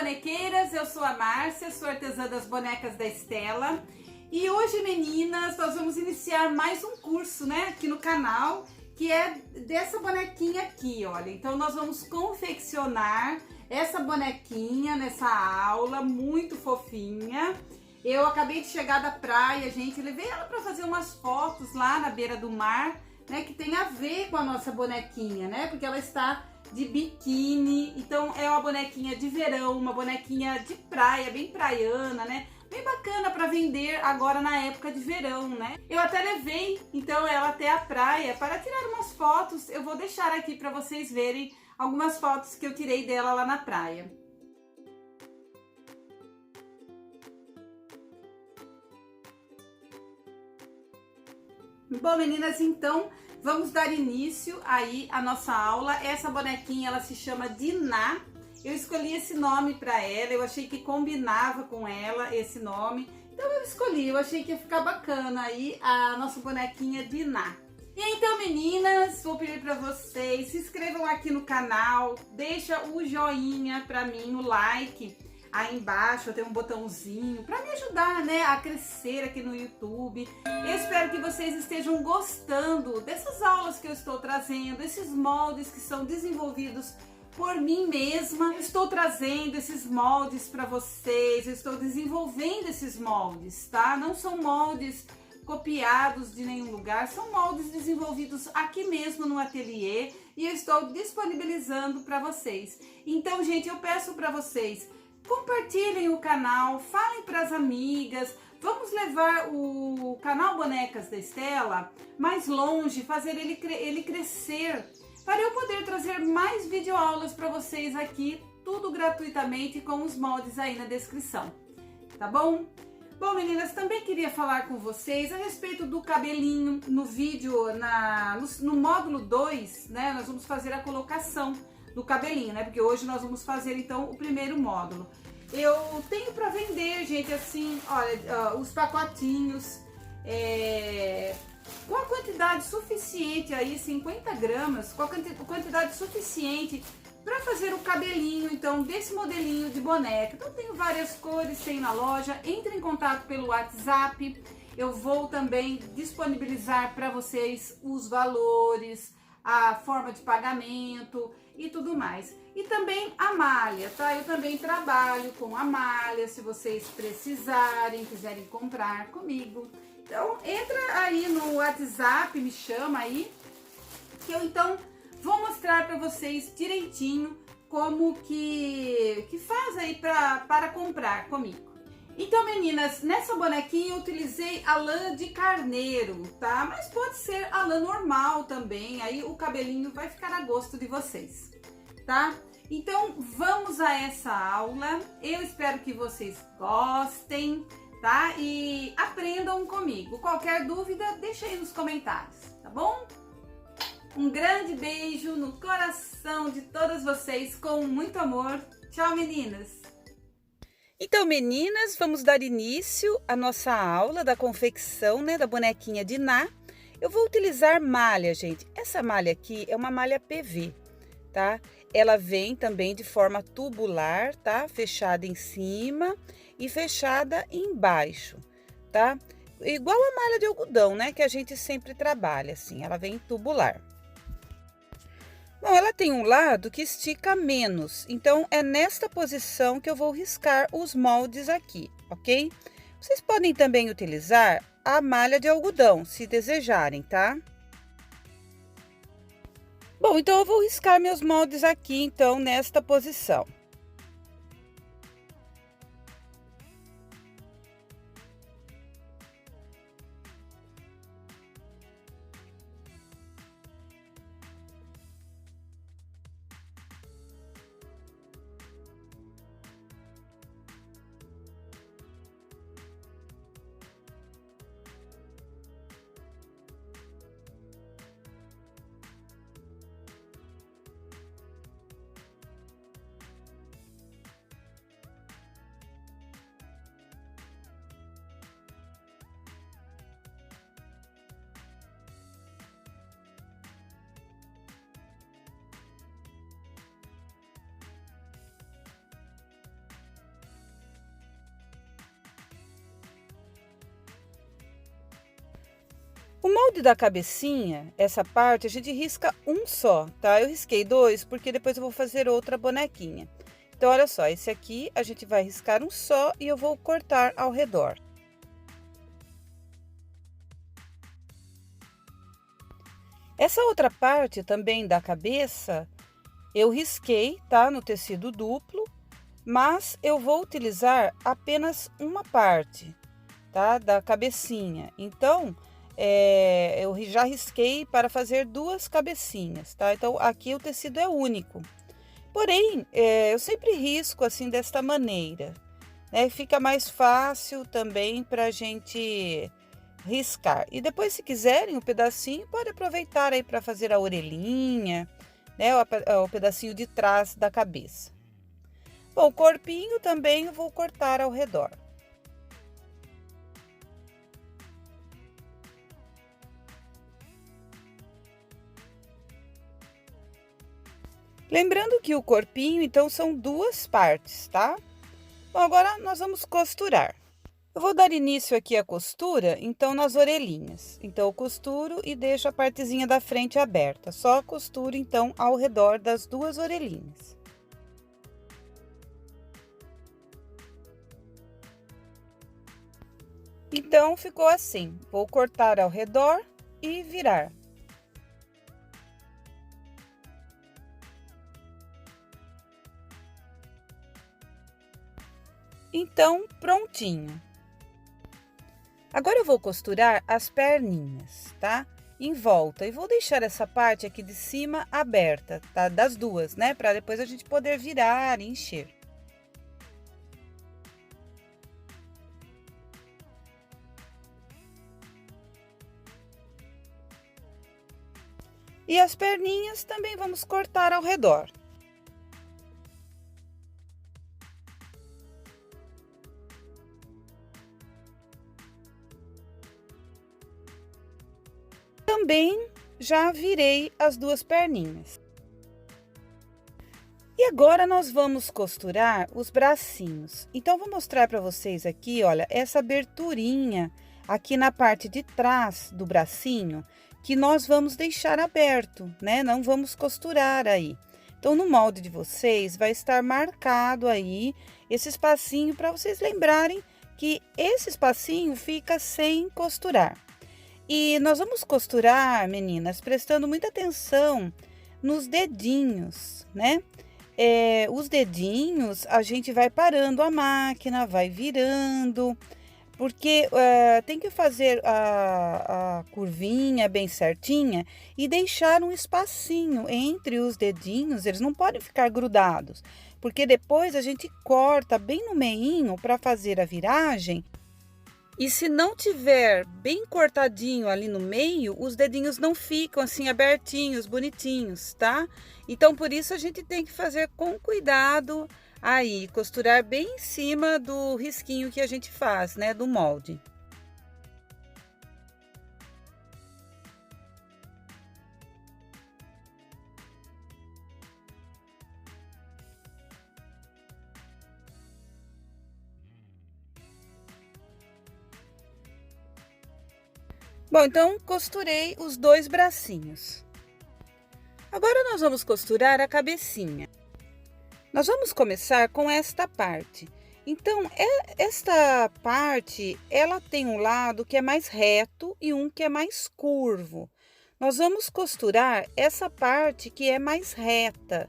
bonequeiras, eu sou a Márcia, sou artesã das bonecas da Estela. E hoje, meninas, nós vamos iniciar mais um curso, né, aqui no canal, que é dessa bonequinha aqui, olha. Então nós vamos confeccionar essa bonequinha nessa aula, muito fofinha. Eu acabei de chegar da praia, gente, levei ela para fazer umas fotos lá na beira do mar, né, que tem a ver com a nossa bonequinha, né, porque ela está de biquíni, então é uma bonequinha de verão, uma bonequinha de praia, bem praiana, né, bem bacana para vender agora na época de verão, né. Eu até levei, então, ela até a praia para tirar umas fotos. Eu vou deixar aqui para vocês verem algumas fotos que eu tirei dela lá na praia. Bom, meninas, então vamos dar início aí à nossa aula. Essa bonequinha, ela se chama Diná. Eu escolhi esse nome para ela, eu achei que combinava com ela esse nome. Então eu escolhi, eu achei que ia ficar bacana aí a nossa bonequinha Diná. E então, meninas, vou pedir para vocês, se inscrevam aqui no canal, deixa o joinha para mim, o like. Aí embaixo tem um botãozinho para me ajudar, né, a crescer aqui no YouTube. Eu espero que vocês estejam gostando dessas aulas que eu estou trazendo, esses moldes que são desenvolvidos por mim mesma. Eu estou trazendo esses moldes para vocês, eu estou desenvolvendo esses moldes, tá? Não são moldes copiados de nenhum lugar, são moldes desenvolvidos aqui mesmo no ateliê e eu estou disponibilizando para vocês. Então, gente, eu peço para vocês, compartilhem o canal, falem para as amigas, vamos levar o canal Bonecas da Estela mais longe, fazer ele crescer, para eu poder trazer mais videoaulas para vocês aqui, tudo gratuitamente com os moldes aí na descrição, tá bom? Bom, meninas, também queria falar com vocês a respeito do cabelinho no vídeo, no módulo 2, né, nós vamos fazer a colocação do cabelinho, né? Porque hoje nós vamos fazer então o primeiro módulo. Eu tenho para vender, gente, assim, olha, os pacotinhos com a quantidade suficiente aí, 50 gramas, com a quantidade suficiente para fazer o cabelinho, então, desse modelinho de boneca. Então, tenho várias cores, tem na loja. Entre em contato pelo WhatsApp. Eu vou também disponibilizar para vocês os valores, a forma de pagamento e tudo mais. E também a malha, tá? Eu também trabalho com a malha, se vocês precisarem, quiserem comprar comigo. Então, entra aí no WhatsApp, me chama aí, que eu então vou mostrar para vocês direitinho como que faz aí para comprar comigo. Então, meninas, nessa bonequinha eu utilizei a lã de carneiro, tá? Mas pode ser a lã normal também, aí o cabelinho vai ficar a gosto de vocês, tá? Então, vamos a essa aula. Eu espero que vocês gostem, tá? E aprendam comigo. Qualquer dúvida, deixa aí nos comentários, tá bom? Um grande beijo no coração de todas vocês, com muito amor. Tchau, meninas! Então, meninas, vamos dar início à nossa aula da confecção, né, da bonequinha Diná. Eu vou utilizar malha, gente. Essa malha aqui é uma malha PV, tá? Ela vem também de forma tubular, tá? Fechada em cima e fechada embaixo, tá? Igual a malha de algodão, né, que a gente sempre trabalha, assim. Ela vem tubular. Bom, ela tem um lado que estica menos, então é nesta posição que eu vou riscar os moldes aqui, ok? Vocês podem também utilizar a malha de algodão, se desejarem, tá? Bom, então eu vou riscar meus moldes aqui, então, nesta posição. O molde da cabecinha, essa parte, a gente risca um só, tá? Eu risquei dois porque depois eu vou fazer outra bonequinha. Então, olha só, esse aqui a gente vai riscar um só e eu vou cortar ao redor. Essa outra parte também da cabeça, eu risquei, tá? No tecido duplo, mas eu vou utilizar apenas uma parte, tá? Da cabecinha. Então, eu já risquei para fazer duas cabecinhas, tá? Então, aqui o tecido é único. Porém, eu sempre risco assim desta maneira, né? Fica mais fácil também para a gente riscar. E depois, se quiserem, um pedacinho, pode aproveitar aí para fazer a orelhinha, né? O pedacinho de trás da cabeça. Bom, o corpinho também eu vou cortar ao redor. Lembrando que o corpinho, então, são duas partes, tá? Bom, agora nós vamos costurar. Eu vou dar início aqui à costura, então, nas orelhinhas. Então, eu costuro e deixo a partezinha da frente aberta. Só costuro, então, ao redor das duas orelhinhas. Então, ficou assim. Vou cortar ao redor e virar. Então, prontinho. Agora eu vou costurar as perninhas, tá? Em volta. E vou deixar essa parte aqui de cima aberta, tá? Das duas, né? Para depois a gente poder virar e encher. E as perninhas também vamos cortar ao redor. Também já virei as duas perninhas. E agora nós vamos costurar os bracinhos. Então, vou mostrar para vocês aqui, olha, essa aberturinha aqui na parte de trás do bracinho, que nós vamos deixar aberto, né? Não vamos costurar aí. Então, no molde de vocês vai estar marcado aí esse espacinho para vocês lembrarem que esse espacinho fica sem costurar. E nós vamos costurar, meninas, prestando muita atenção nos dedinhos, né? Os dedinhos, a gente vai parando a máquina, vai virando, porque tem que fazer a curvinha bem certinha e deixar um espacinho entre os dedinhos, eles não podem ficar grudados, porque depois a gente corta bem no meinho para fazer a viragem. E se não tiver bem cortadinho ali no meio, os dedinhos não ficam assim abertinhos, bonitinhos, tá? Então, por isso a gente tem que fazer com cuidado aí, costurar bem em cima do risquinho que a gente faz, né, do molde. Bom, então costurei os dois bracinhos. Agora nós vamos costurar a cabecinha. Nós vamos começar com esta parte. Então, esta parte, ela tem um lado que é mais reto e um que é mais curvo. Nós vamos costurar essa parte que é mais reta.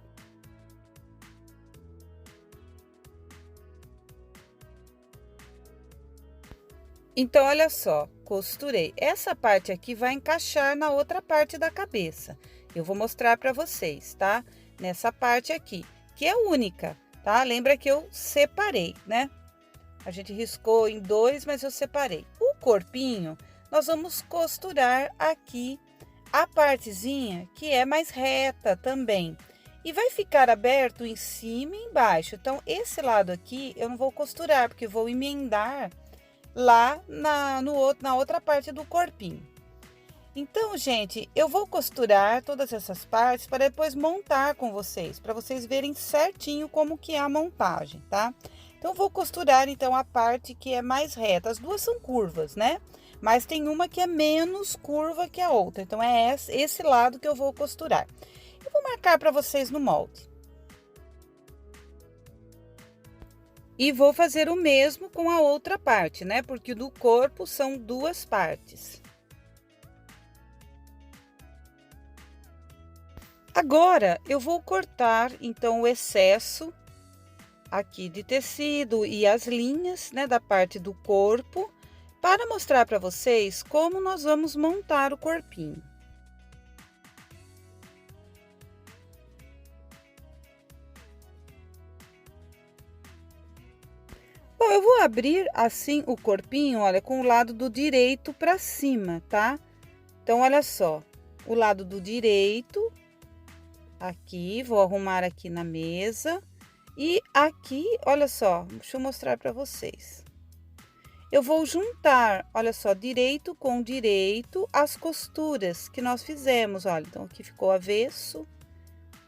Então, olha só, costurei. Essa parte aqui vai encaixar na outra parte da cabeça. Eu vou mostrar para vocês, tá? Nessa parte aqui, que é única, tá? Lembra que eu separei, né? A gente riscou em dois, mas eu separei. O corpinho, nós vamos costurar aqui a partezinha que é mais reta também. E vai ficar aberto em cima e embaixo. Então, esse lado aqui eu não vou costurar, porque eu vou emendar lá na outra parte do corpinho. Então, gente, eu vou costurar todas essas partes para depois montar com vocês, para vocês verem certinho como que é a montagem, tá? Então, vou costurar, então, a parte que é mais reta. As duas são curvas, né? mas tem uma que é menos curva que a outra. Então, é esse lado que eu vou costurar. Eu vou marcar para vocês no molde. E vou fazer o mesmo com a outra parte, né? Porque do corpo são duas partes. Agora, eu vou cortar, então, o excesso aqui de tecido e as linhas, né, da parte do corpo, para mostrar para vocês como nós vamos montar o corpinho. Bom, eu vou abrir assim o corpinho, olha, com o lado do direito para cima, tá? Então, olha só, o lado do direito, aqui, vou arrumar aqui na mesa. E aqui, olha só, deixa eu mostrar para vocês. Eu vou juntar, olha só, direito com direito, as costuras que nós fizemos, olha. Então, aqui ficou avesso,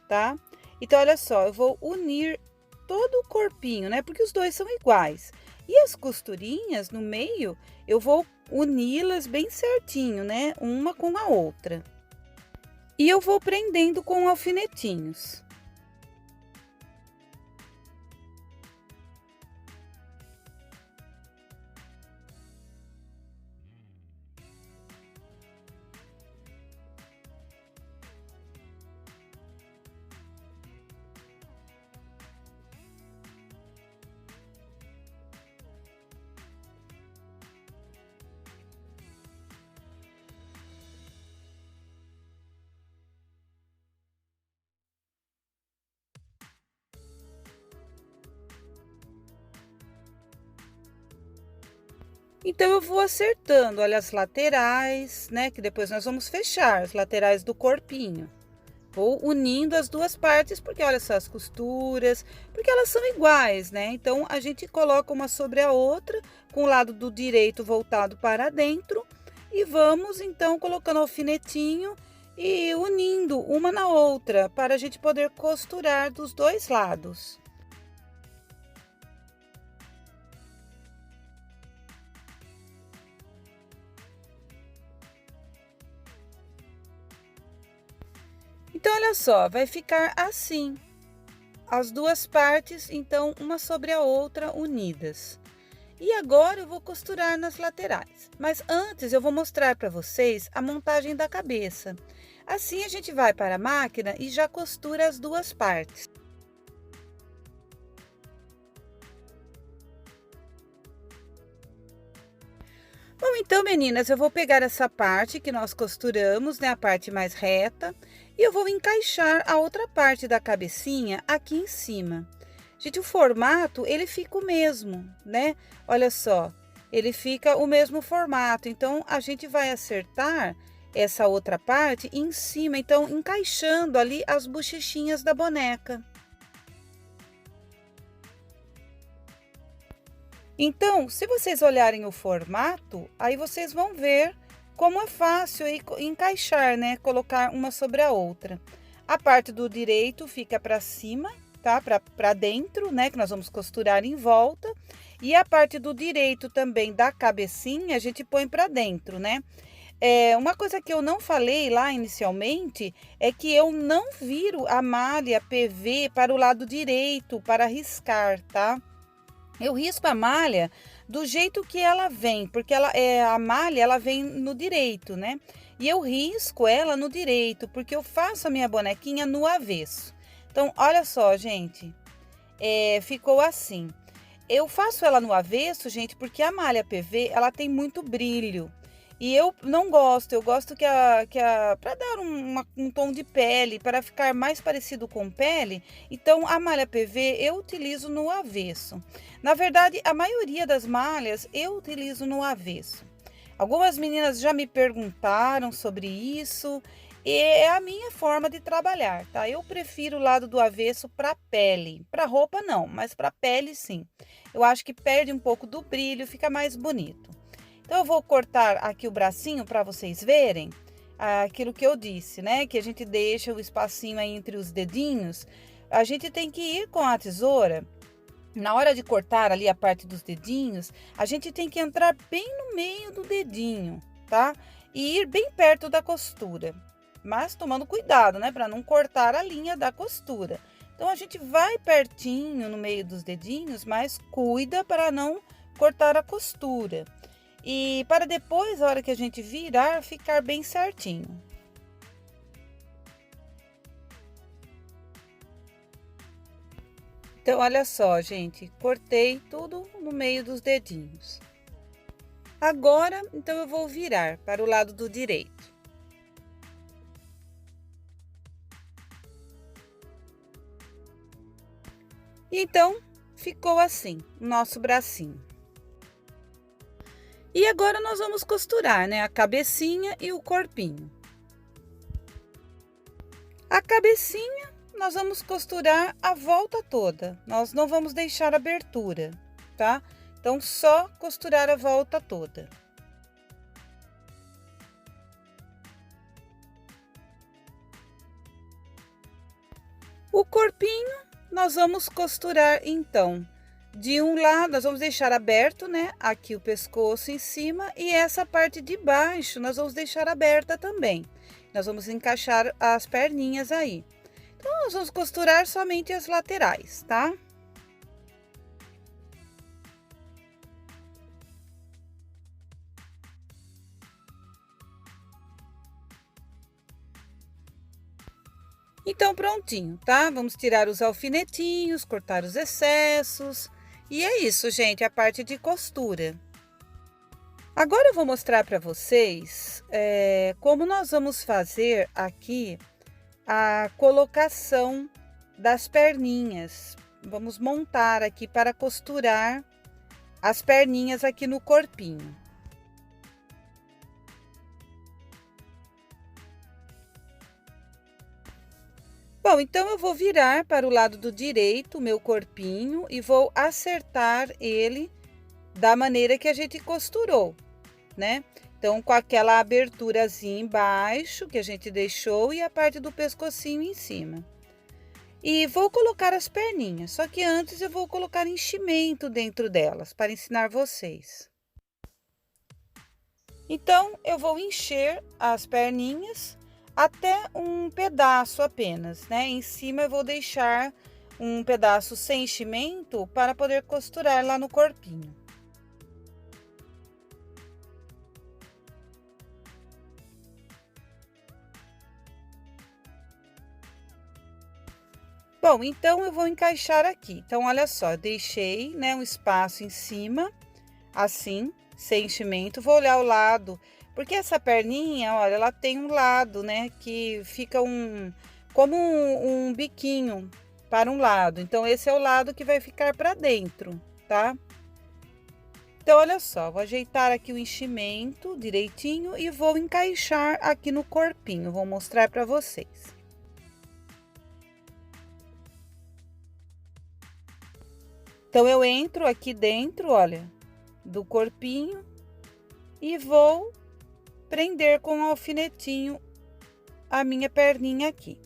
tá? Então, olha só, eu vou unir todo o corpinho, né? Porque os dois são iguais. E as costurinhas no meio, eu vou uni-las bem certinho, né? Uma com a outra. E eu vou prendendo com alfinetinhos. Então, eu vou acertando, olha, as laterais, né? Que depois nós vamos fechar as laterais do corpinho. Vou unindo as duas partes, porque olha só as costuras, porque elas são iguais, né? Então, a gente coloca uma sobre a outra, com o lado do direito voltado para dentro. E vamos, então, colocando alfinetinho e unindo uma na outra, para a gente poder costurar dos dois lados. Então, olha só, vai ficar assim, as duas partes, então, uma sobre a outra unidas. E agora eu vou costurar nas laterais, mas antes eu vou mostrar para vocês a montagem da cabeça. Assim, a gente vai para a máquina e já costura as duas partes. Bom, então, meninas, eu vou pegar essa parte que nós costuramos, né, a parte mais reta, e eu vou encaixar a outra parte da cabecinha aqui em cima. Gente, o formato, ele fica o mesmo, né? Olha só, ele fica o mesmo formato, então, a gente vai acertar essa outra parte em cima, então, encaixando ali as bochechinhas da boneca. Então, se vocês olharem o formato, aí vocês vão ver como é fácil aí encaixar, né? Colocar uma sobre a outra. A parte do direito fica para cima, tá? Para dentro, né? Que nós vamos costurar em volta. E a parte do direito também da cabecinha, a gente põe para dentro, né? Uma coisa que eu não falei lá inicialmente é que eu não viro a malha PV para o lado direito para riscar, tá? Eu risco a malha do jeito que ela vem, porque a malha ela vem no direito, né? E eu risco ela no direito, porque eu faço a minha bonequinha no avesso. Então, olha só, gente, ficou assim. Eu faço ela no avesso, gente, porque a malha PV, ela tem muito brilho. E eu não gosto, eu gosto para dar um tom de pele, para ficar mais parecido com pele, então a malha PV eu utilizo no avesso. Na verdade, a maioria das malhas eu utilizo no avesso. Algumas meninas já me perguntaram sobre isso, e é a minha forma de trabalhar, tá? Eu prefiro o lado do avesso para pele, para roupa não, mas para pele sim. Eu acho que perde um pouco do brilho, fica mais bonito. Então, eu vou cortar aqui o bracinho para vocês verem aquilo que eu disse, né? Que a gente deixa o espacinho aí entre os dedinhos. A gente tem que ir com a tesoura Na hora de cortar ali a parte dos dedinhos, a gente tem que entrar bem no meio do dedinho, tá? E ir bem perto da costura, mas tomando cuidado, né, para não cortar a linha da costura. Então, a gente vai pertinho no meio dos dedinhos, mas cuida para não cortar a costura. E para depois, a hora que a gente virar, ficar bem certinho. Então, olha só, gente, cortei tudo no meio dos dedinhos. Agora, então, eu vou virar para o lado do direito. Então, ficou assim, o nosso bracinho. E agora nós vamos costurar, né, a cabecinha e o corpinho. A cabecinha, nós vamos costurar a volta toda, nós não vamos deixar abertura, tá? Então, só costurar a volta toda. O corpinho, nós vamos costurar, então, de um lado, nós vamos deixar aberto, né? Aqui o pescoço em cima e essa parte de baixo nós vamos deixar aberta também. Nós vamos encaixar as perninhas aí. Então, nós vamos costurar somente as laterais, tá? Então, prontinho, tá? Vamos tirar os alfinetinhos, cortar os excessos. E é isso, gente, a parte de costura. Agora eu vou mostrar para vocês como nós vamos fazer aqui a colocação das perninhas. Vamos montar aqui para costurar as perninhas aqui no corpinho. Bom, então eu vou virar para o lado do direito o meu corpinho e vou acertar ele da maneira que a gente costurou, né? Então, com aquela aberturazinha embaixo que a gente deixou e a parte do pescocinho em cima. E vou colocar as perninhas, só que antes eu vou colocar enchimento dentro delas para ensinar vocês. Então, eu vou encher as perninhas até um pedaço apenas, né? Em cima eu vou deixar um pedaço sem enchimento para poder costurar lá no corpinho. Bom, então eu vou encaixar aqui. Então, olha só, eu deixei, né, um espaço em cima, assim, sem enchimento. Vou olhar o lado, porque essa perninha, olha, ela tem um lado, né, que fica como um biquinho para um lado. Então, esse é o lado que vai ficar para dentro, tá? Então, olha só, vou ajeitar aqui o enchimento direitinho e vou encaixar aqui no corpinho. Vou mostrar para vocês. Então, eu entro aqui dentro, olha, do corpinho e vou prender com um alfinetinho a minha perninha aqui.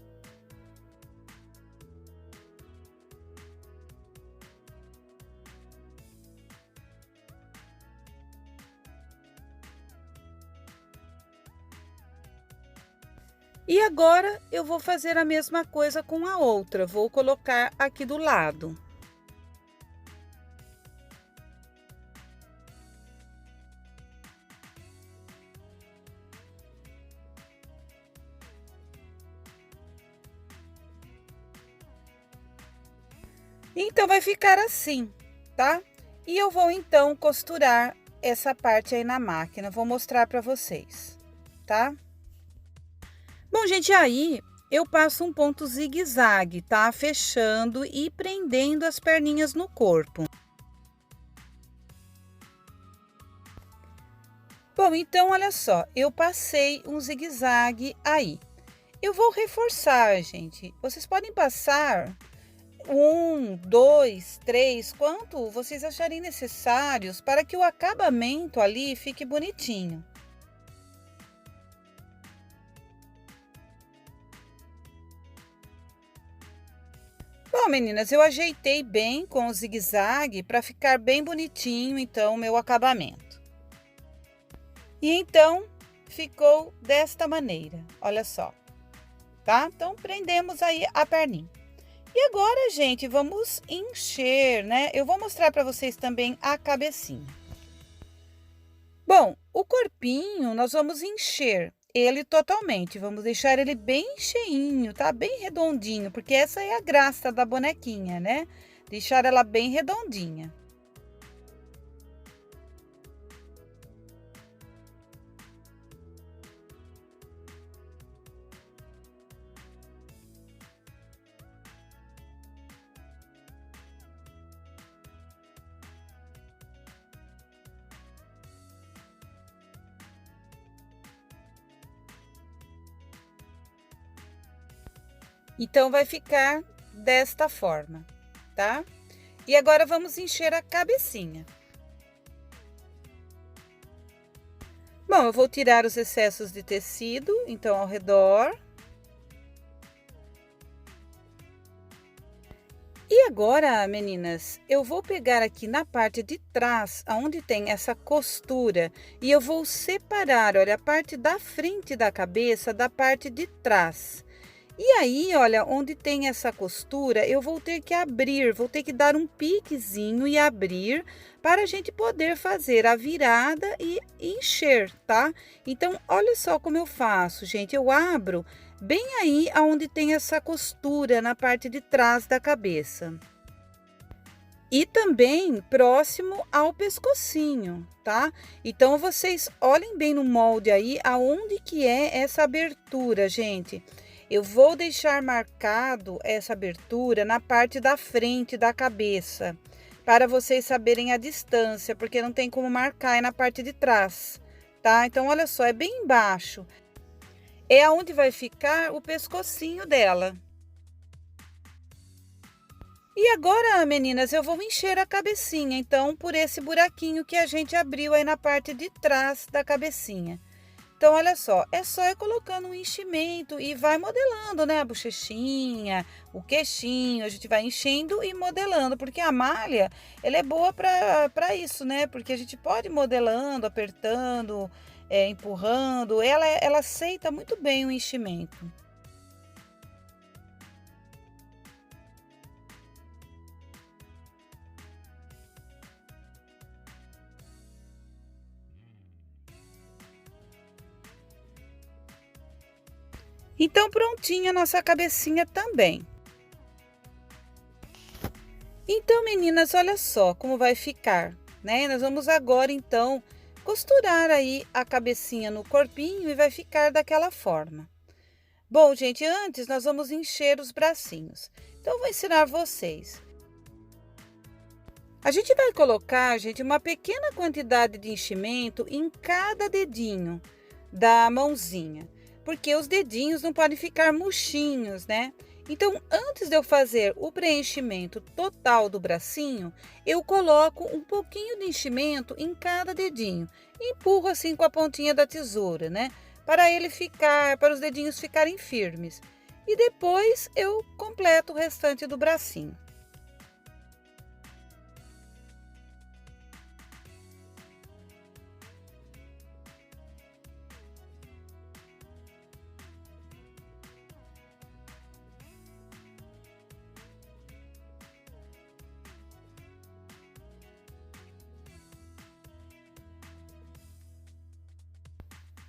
E agora, eu vou fazer a mesma coisa com a outra, vou colocar aqui do lado. Então, vai ficar assim, tá? E eu vou, então, costurar essa parte aí na máquina, vou mostrar pra vocês, tá? Bom, gente, aí eu passo um ponto zigue-zague, tá? Fechando e prendendo as perninhas no corpo. Bom, então, olha só, eu passei um zigue-zague aí. Eu vou reforçar, gente. Vocês podem passar 1, 2, 3, quanto vocês acharem necessários para que o acabamento ali fique bonitinho. Bom, meninas, eu ajeitei bem com o zigue-zague para ficar bem bonitinho, então, o meu acabamento. E então, ficou desta maneira, olha só, tá? Então, prendemos aí a perninha. E agora, gente, vamos encher, né? Eu vou mostrar para vocês também a cabecinha. Bom, o corpinho nós vamos encher ele totalmente, vamos deixar ele bem cheinho, tá? Bem redondinho, porque essa é a graça da bonequinha, né? Deixar ela bem redondinha. Então, vai ficar desta forma, tá? E agora, vamos encher a cabecinha. Bom, eu vou tirar os excessos de tecido, então, ao redor. E agora, meninas, eu vou pegar aqui na parte de trás, aonde tem essa costura, e eu vou separar, olha, a parte da frente da cabeça da parte de trás. E aí, olha, onde tem essa costura, eu vou ter que abrir, vou ter que dar um piquezinho e abrir para a gente poder fazer a virada e encher, tá? Então, olha só como eu faço, gente. Eu abro bem aí aonde tem essa costura na parte de trás da cabeça. E também próximo ao pescocinho, tá? Então, vocês olhem bem no molde aí aonde que é essa abertura, gente. Eu vou deixar marcado essa abertura na parte da frente da cabeça, para vocês saberem a distância, porque não tem como marcar é na parte de trás, tá? Então, olha só, é bem embaixo. É aonde vai ficar o pescocinho dela. E agora, meninas, eu vou encher a cabecinha, então, por esse buraquinho que a gente abriu aí na parte de trás da cabecinha. Então, olha só, é só ir colocando um enchimento e vai modelando, né? A bochechinha, o queixinho, a gente vai enchendo e modelando, porque a malha, ela é boa para isso, né? Porque a gente pode ir modelando, apertando, empurrando, ela aceita muito bem o enchimento. Então, prontinha a nossa cabecinha também. Então, meninas, olha só como vai ficar, né? Nós vamos agora, então, costurar aí a cabecinha no corpinho e vai ficar daquela forma. Bom, gente, antes nós vamos encher os bracinhos. Então, eu vou ensinar vocês. A gente vai colocar, gente, uma pequena quantidade de enchimento em cada dedinho da mãozinha, porque os dedinhos não podem ficar murchinhos, né? Então, antes de eu fazer o preenchimento total do bracinho, eu coloco um pouquinho de enchimento em cada dedinho. E empurro assim com a pontinha da tesoura, né? Para os dedinhos ficarem firmes. E depois eu completo o restante do bracinho.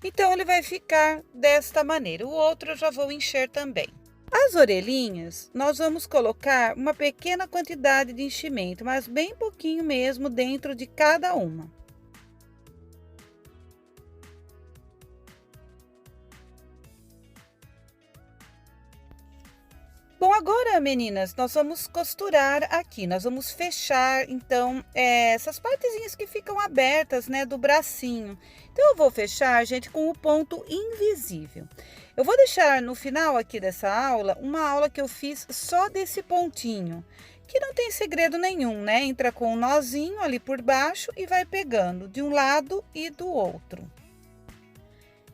Então, ele vai ficar desta maneira. O outro eu já vou encher também. As orelhinhas, nós vamos colocar uma pequena quantidade de enchimento, mas bem pouquinho mesmo dentro de cada uma. Bom, agora, meninas, nós vamos costurar aqui, nós vamos fechar, então, essas partezinhas que ficam abertas, né, do bracinho. Então, eu vou fechar, gente, com o ponto invisível. Eu vou deixar no final aqui dessa aula, uma aula que eu fiz só desse pontinho, que não tem segredo nenhum, né? Entra com um nozinho ali por baixo e vai pegando de um lado e do outro.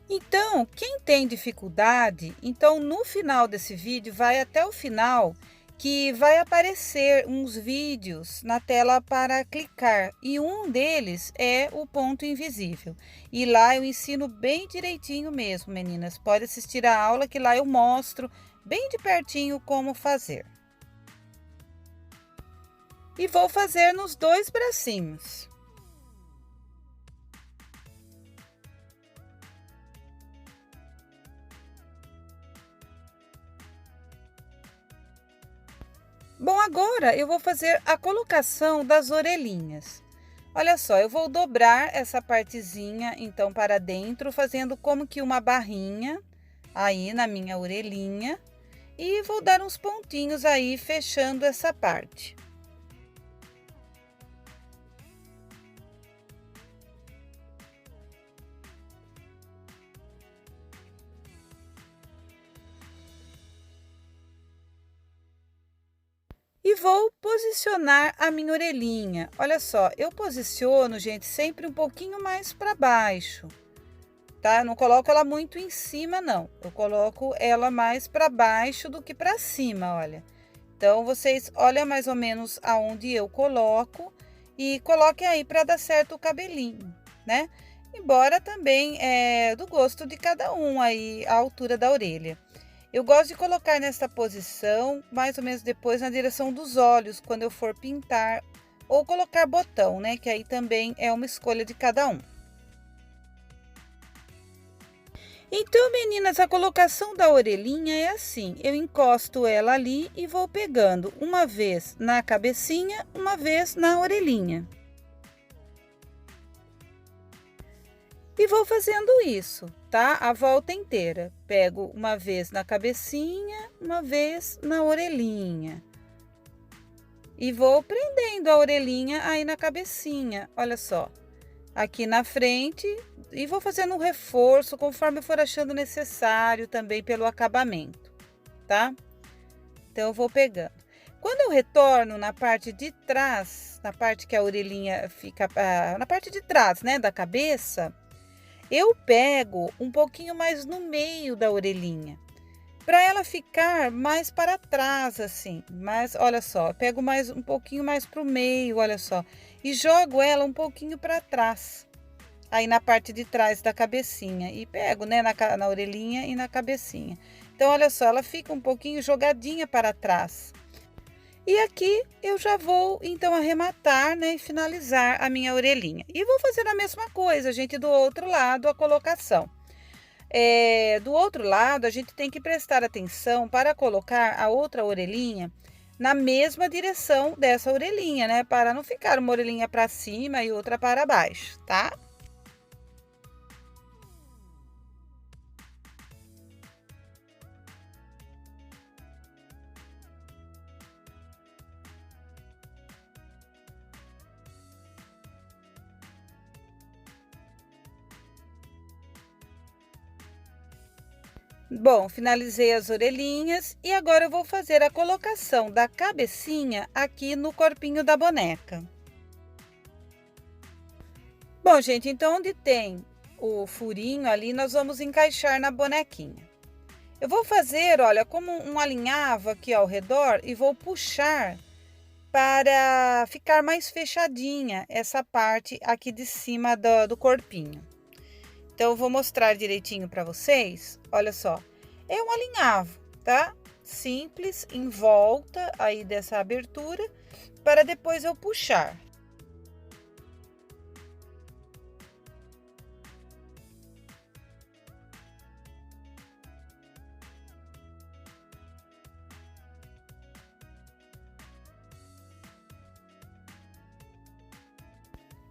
Então, quem tem dificuldade, então no final desse vídeo, vai até o final, que vai aparecer uns vídeos na tela para clicar e um deles é o ponto invisível. E lá eu ensino bem direitinho mesmo, meninas. Pode assistir a aula que lá eu mostro bem de pertinho como fazer. E vou fazer nos dois bracinhos. Bom, agora eu vou fazer a colocação das orelhinhas. Olha só, eu vou dobrar essa partezinha, então, para dentro, fazendo como que uma barrinha aí na minha orelhinha. E vou dar uns pontinhos aí, fechando essa parte. E vou posicionar a minha orelhinha. Olha só, eu posiciono, gente, sempre um pouquinho mais para baixo, tá? Eu não coloco ela muito em cima, não. Eu coloco ela mais para baixo do que para cima, olha. Então, vocês olham mais ou menos aonde eu coloco e coloquem aí para dar certo o cabelinho, né? Embora também é do gosto de cada um aí a altura da orelha. Eu gosto de colocar nessa posição, mais ou menos depois na direção dos olhos, quando eu for pintar, ou colocar botão, né? Que aí também é uma escolha de cada um. Então, meninas, a colocação da orelhinha é assim, eu encosto ela ali e vou pegando uma vez na cabecinha, uma vez na orelhinha. E vou fazendo isso, tá? A volta inteira. Pego uma vez na cabecinha, uma vez na orelhinha. E vou prendendo a orelhinha aí na cabecinha, olha só. Aqui na frente, e vou fazendo um reforço conforme eu for achando necessário também pelo acabamento, tá? Então, eu vou pegando. Quando eu retorno na parte de trás, na parte que a orelhinha fica, na parte de trás, né, da cabeça, eu pego um pouquinho mais no meio da orelhinha, para ela ficar mais para trás, assim. Mas olha só, eu pego mais um pouquinho mais para o meio, olha só, e jogo ela um pouquinho para trás, aí na parte de trás da cabecinha, e pego, né, na orelhinha e na cabecinha. Então, olha só, ela fica um pouquinho jogadinha para trás. E aqui eu já vou, então, arrematar, né, e finalizar a minha orelhinha. E vou fazer a mesma coisa, gente, do outro lado, a colocação. Do outro lado, a gente tem que prestar atenção para colocar a outra orelhinha na mesma direção dessa orelhinha, né? Para não ficar uma orelhinha para cima e outra para baixo, tá? Bom, finalizei as orelhinhas e agora eu vou fazer a colocação da cabecinha aqui no corpinho da boneca. Bom, gente, então onde tem o furinho ali, nós vamos encaixar na bonequinha. Eu vou fazer, olha, como um alinhavo aqui ao redor e vou puxar para ficar mais fechadinha essa parte aqui de cima do corpinho. Então, eu vou mostrar direitinho para vocês. Olha só, é um alinhavo, tá? Simples, em volta aí dessa abertura, para depois eu puxar.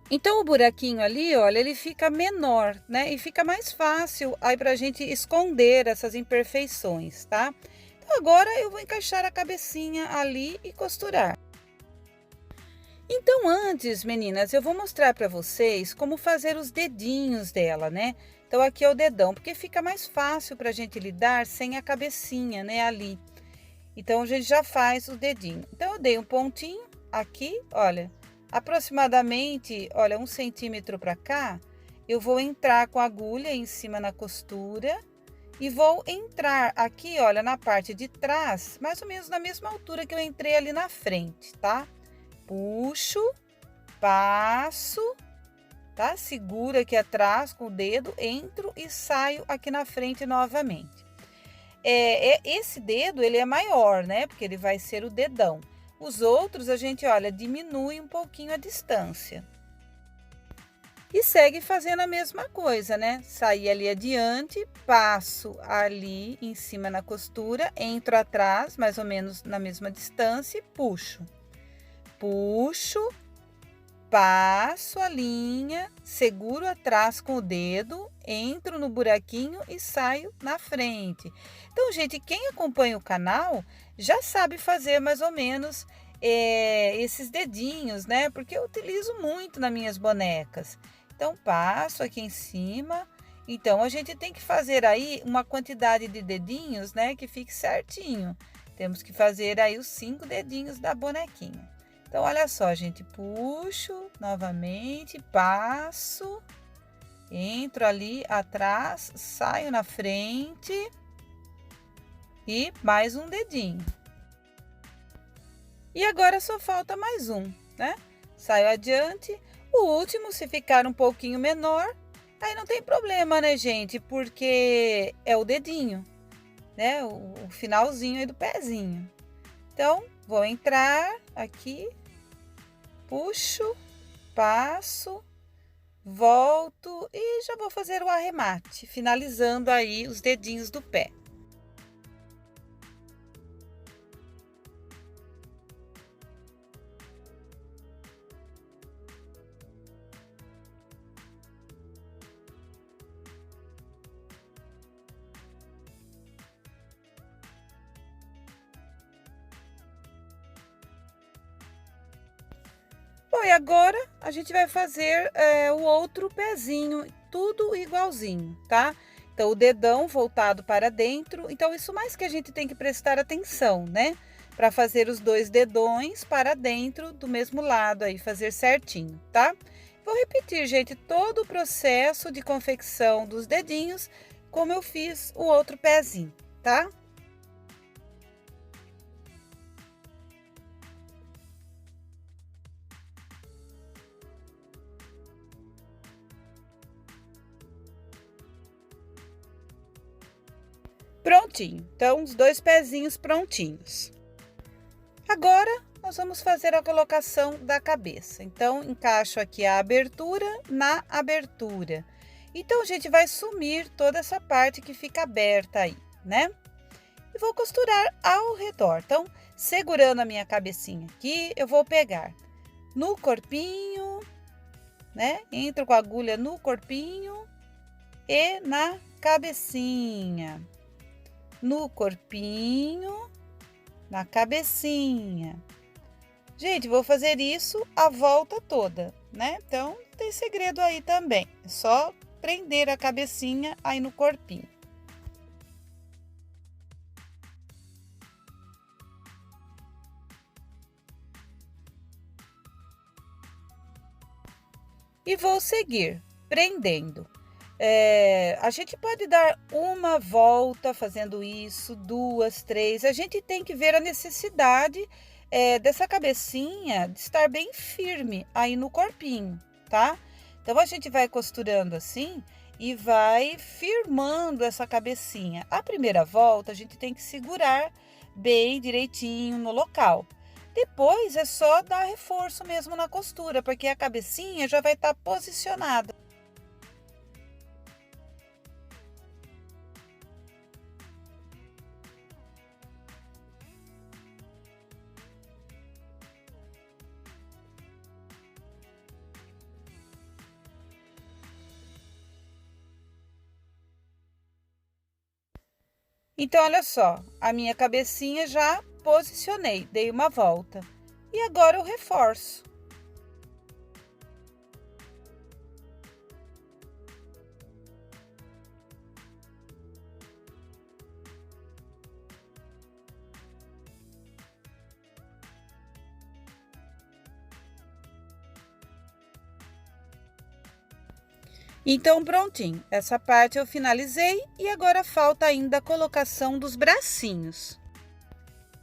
Então, o buraquinho ali, olha, ele fica menor, né? E fica mais fácil aí pra gente esconder essas imperfeições, tá? Então, agora eu vou encaixar a cabecinha ali e costurar. Então, antes, meninas, eu vou mostrar pra vocês como fazer os dedinhos dela, né? Então, aqui é o dedão, porque fica mais fácil pra gente lidar sem a cabecinha, né, ali. Então, a gente já faz o dedinho. Então, eu dei um pontinho aqui, olha, aproximadamente, olha, 1 centímetro para cá, eu vou entrar com a agulha em cima na costura e vou entrar aqui, olha, na parte de trás, mais ou menos na mesma altura que eu entrei ali na frente, tá? Puxo, passo, tá? Seguro aqui atrás com o dedo, entro e saio aqui na frente novamente. Esse dedo, ele é maior, né? Porque ele vai ser o dedão. Os outros, a gente, olha, diminui um pouquinho a distância. E segue fazendo a mesma coisa, né? Saí ali adiante, passo ali em cima na costura, entro atrás, mais ou menos na mesma distância, e puxo. Puxo, passo a linha, seguro atrás com o dedo, entro no buraquinho e saio na frente. Então, gente, quem acompanha o canal já sabe fazer mais ou menos esses dedinhos, né? Porque eu utilizo muito nas minhas bonecas. Então, passo aqui em cima. Então, a gente tem que fazer aí uma quantidade de dedinhos, né? Que fique certinho. Temos que fazer aí os 5 dedinhos da bonequinha. Então, olha só, gente, puxo novamente, passo, entro ali atrás, saio na frente e mais um dedinho. E agora só falta mais um, né? Saio adiante. O último, se ficar um pouquinho menor, aí não tem problema, né, gente? Porque é o dedinho, né? O finalzinho aí do pezinho. Então, vou entrar aqui, puxo, passo, volto e já vou fazer o arremate, finalizando aí os dedinhos do pé. Bom, e agora a gente vai fazer o outro pezinho, tudo igualzinho, tá? Então, o dedão voltado para dentro. Então, isso mais que a gente tem que prestar atenção, né? Para fazer os 2 dedões para dentro do mesmo lado aí, fazer certinho, tá? Vou repetir, gente, todo o processo de confecção dos dedinhos, como eu fiz o outro pezinho, tá? Prontinho, então os 2 pezinhos prontinhos. Agora, nós vamos fazer a colocação da cabeça. Então, encaixo aqui a abertura na abertura. Então, a gente vai sumir toda essa parte que fica aberta aí, né? E vou costurar ao redor. Então, segurando a minha cabecinha aqui, eu vou pegar no corpinho, né? Entro com a agulha no corpinho e na cabecinha. No corpinho, na cabecinha. Gente, vou fazer isso a volta toda, né? Então, não tem segredo aí também. É só prender a cabecinha aí no corpinho. E vou seguir prendendo. A gente pode dar uma volta fazendo isso, 2, 3. A gente tem que ver a necessidade dessa cabecinha de estar bem firme aí no corpinho, tá? Então, a gente vai costurando assim e vai firmando essa cabecinha. A primeira volta, a gente tem que segurar bem direitinho no local. Depois, é só dar reforço mesmo na costura, porque a cabecinha já vai estar posicionada. Então, olha só, a minha cabecinha já posicionei, dei uma volta. E agora eu reforço. Então, prontinho, essa parte eu finalizei e agora falta ainda a colocação dos bracinhos.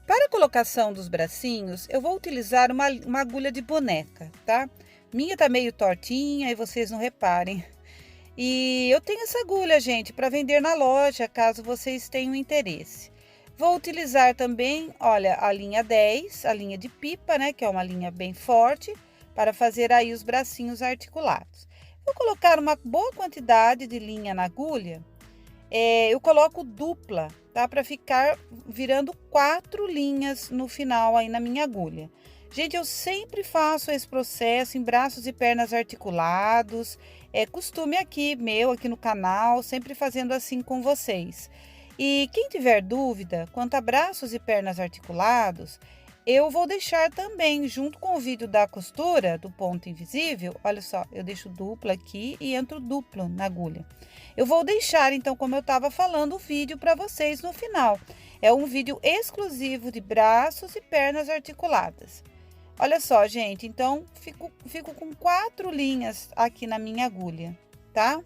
Para a colocação dos bracinhos, eu vou utilizar uma agulha de boneca, tá? Minha tá meio tortinha e vocês não reparem. E eu tenho essa agulha, gente, para vender na loja, caso vocês tenham interesse. Vou utilizar também, olha, a linha 10, a linha de pipa, né, que é uma linha bem forte, para fazer aí os bracinhos articulados. Vou colocar uma boa quantidade de linha na agulha, eu coloco dupla, tá? Para ficar virando 4 linhas no final aí na minha agulha. Gente, eu sempre faço esse processo em braços e pernas articulados, é costume aqui no canal, sempre fazendo assim com vocês. E quem tiver dúvida quanto a braços e pernas articulados, eu vou deixar também, junto com o vídeo da costura do ponto invisível, olha só, eu deixo dupla aqui e entro duplo na agulha. Eu vou deixar, então, como eu estava falando, o vídeo para vocês no final. É um vídeo exclusivo de braços e pernas articuladas. Olha só, gente, então, fico com 4 linhas aqui na minha agulha, tá?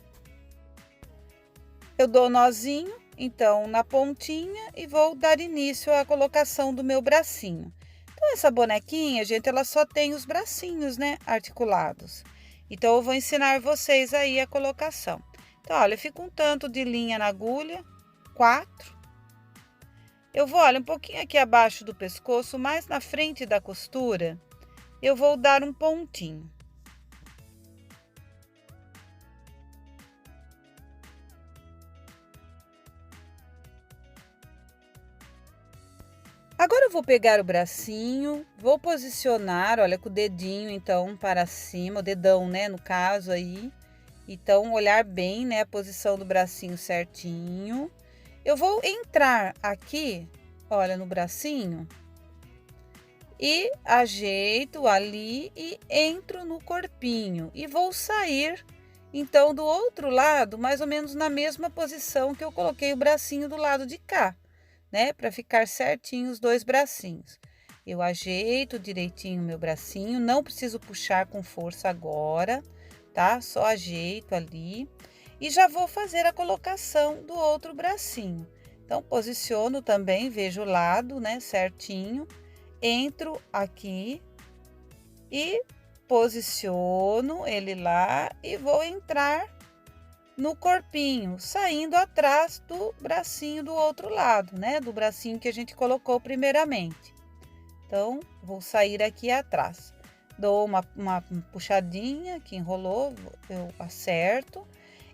Eu dou nozinho, então, na pontinha e vou dar início à colocação do meu bracinho. Então, essa bonequinha, gente, ela só tem os bracinhos, né, articulados. Então, eu vou ensinar vocês aí a colocação. Então, olha, fica um tanto de linha na agulha, 4. Eu vou, olha, um pouquinho aqui abaixo do pescoço, mais na frente da costura, eu vou dar um pontinho. Agora eu vou pegar o bracinho, vou posicionar, olha, com o dedinho, então, para cima, o dedão, né, no caso aí. Então, olhar bem, né, a posição do bracinho certinho. Eu vou entrar aqui, olha, no bracinho. E ajeito ali e entro no corpinho. E vou sair, então, do outro lado, mais ou menos na mesma posição que eu coloquei o bracinho do lado de cá, né? Para ficar certinho os 2 bracinhos. Eu ajeito direitinho o meu bracinho, não preciso puxar com força agora, tá? Só ajeito ali e já vou fazer a colocação do outro bracinho. Então, posiciono também, vejo o lado, né, certinho, entro aqui e posiciono ele lá e vou entrar no corpinho, saindo atrás do bracinho do outro lado, né? Do bracinho que a gente colocou primeiramente. Então, vou sair aqui atrás. Dou uma puxadinha que enrolou, eu acerto.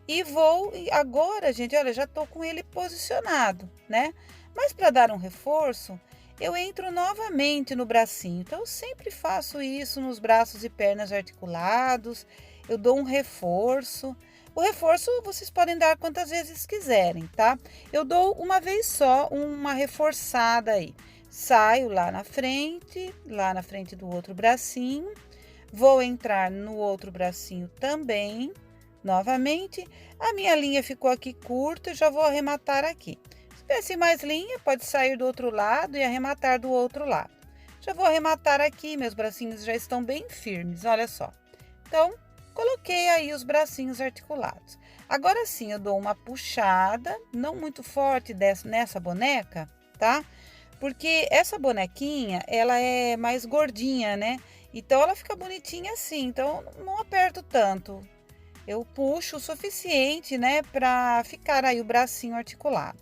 E vou, agora, gente, olha, já tô com ele posicionado, né? Mas para dar um reforço, eu entro novamente no bracinho. Então, eu sempre faço isso nos braços e pernas articulados. Eu dou um reforço. O reforço vocês podem dar quantas vezes quiserem, tá? Eu dou uma vez só, uma reforçada aí. Saio lá na frente do outro bracinho. Vou entrar no outro bracinho também, novamente. A minha linha ficou aqui curta, eu já vou arrematar aqui. Se tivesse mais linha, pode sair do outro lado e arrematar do outro lado. Já vou arrematar aqui, meus bracinhos já estão bem firmes, olha só. Então, coloquei aí os bracinhos articulados. Agora sim, eu dou uma puxada, não muito forte nessa boneca, tá? Porque essa bonequinha, ela é mais gordinha, né? Então, ela fica bonitinha assim, então não aperto tanto. Eu puxo o suficiente, né, pra ficar aí o bracinho articulado.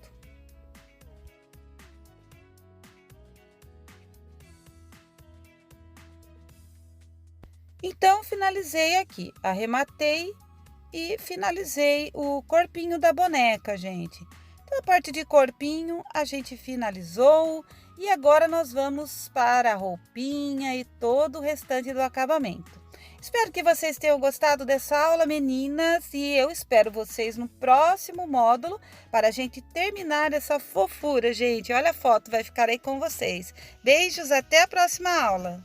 Então, finalizei aqui, arrematei e finalizei o corpinho da boneca, gente. Então, a parte de corpinho a gente finalizou e agora nós vamos para a roupinha e todo o restante do acabamento. Espero que vocês tenham gostado dessa aula, meninas, e eu espero vocês no próximo módulo para a gente terminar essa fofura, gente. Olha a foto, vai ficar aí com vocês. Beijos, até a próxima aula!